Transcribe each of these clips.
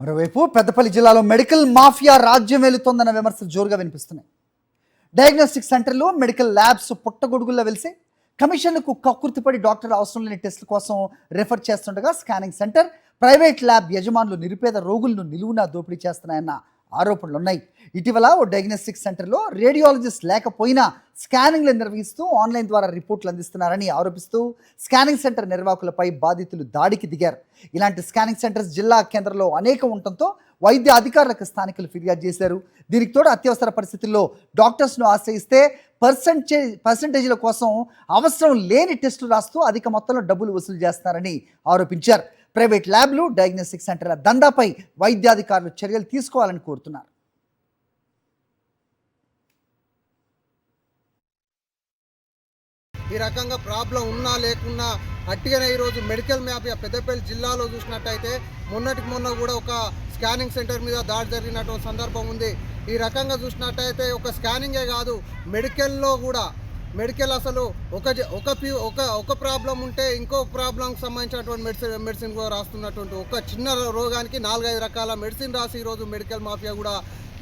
మరోవైపు పెద్దపల్లి జిల్లాలో medical mafia రాజ్యం వెళుతోందన్న విమర్శలు జోరుగా వినిపిస్తున్నాయి. డయాగ్నోస్టిక్ సెంటర్లు, మెడికల్ ల్యాబ్స్ పుట్టగొడుగుల్లో వెలిసి కమిషన్లకు కక్కుర్తిపడి డాక్టర్లు అవసరం లేని టెస్టుల కోసం రెఫర్ చేస్తుండగా స్కానింగ్ సెంటర్, ప్రైవేట్ ల్యాబ్ యజమానులు నిరుపేద రోగులను నిలువునా దోపిడీ చేస్తున్నాయన్న ఆరోపణలున్నాయి. ఇటీవల ఓ డయాగ్నోస్టిక్ సెంటర్లో రేడియాలజిస్ట్ లేకపోయినా స్కానింగ్లు నిర్వహిస్తూ ఆన్లైన్ ద్వారా రిపోర్ట్లు అందిస్తున్నారని ఆరోపిస్తూ స్కానింగ్ సెంటర్ నిర్వాహకులపై బాధితులు దాడికి దిగారు. ఇలాంటి స్కానింగ్ సెంటర్స్ జిల్లా కేంద్రంలో అనేకం ఉండటంతో వైద్య అధికారులకు స్థానికులు ఫిర్యాదు చేశారు. దీనికి తోడు అత్యవసర పరిస్థితుల్లో డాక్టర్స్ను ఆశ్రయిస్తే పర్సంటేజీల కోసం అవసరం లేని టెస్టులు రాస్తూ అధిక మొత్తంలో డబ్బులు వసూలు చేస్తున్నారని ఆరోపించారు. ప్రైవేట్ ల్యాబ్లు, డయాగ్నోస్టిక్ సెంటర్ల దందాపై వైద్యాధికారులు చర్యలు తీసుకోవాలని కోరుతున్నారు. ఈ రకంగా ప్రాబ్లం ఉన్నా లేకున్నా అట్టిగానే ఈరోజు మెడికల్ మాఫియా పెద్దపల్లి జిల్లాలో చూసినట్టయితే మొన్న కూడా ఒక స్కానింగ్ సెంటర్ మీద దాడి జరిగినటువంటి సందర్భం ఉంది. ఈ రకంగా చూసినట్టయితే ఒక స్కానింగే కాదు, మెడికల్లో కూడా మెడికల్ అసలు ఒక ప్రాబ్లం ఉంటే ఇంకో ప్రాబ్లంకి సంబంధించినటువంటి మెడిసిన్ కూడా రాస్తున్నటువంటి ఒక చిన్న రోగానికి 4-5 రకాల మెడిసిన్ రాసి ఈరోజు మెడికల్ మాఫియా కూడా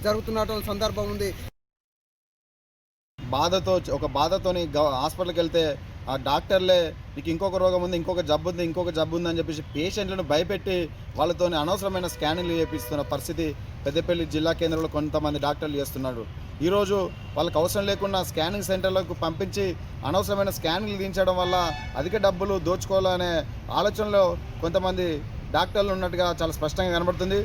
జరుగుతున్నటువంటి సందర్భం ఉంది. బాధతోని హాస్పిటల్కి వెళ్తే ఆ డాక్టర్లే నీకు ఇంకొక రోగం ఉంది, ఇంకొక జబ్బు ఉంది అని చెప్పేసి పేషెంట్లను భయపెట్టి వాళ్ళతో అనవసరమైన స్కానింగ్లు చేపిస్తున్న పరిస్థితి పెద్దపల్లి జిల్లా కేంద్రంలో కొంతమంది డాక్టర్లు చేస్తున్నారు. ఈరోజు వాళ్ళకి అవసరం లేకుండా స్కానింగ్ సెంటర్లకు పంపించి అనవసరమైన స్కానింగ్లు తీయించడం వల్ల అధిక డబ్బులు దోచుకోవాలనే ఆలోచనలో కొంతమంది డాక్టర్లు ఉన్నట్టుగా చాలా స్పష్టంగా కనబడుతుంది.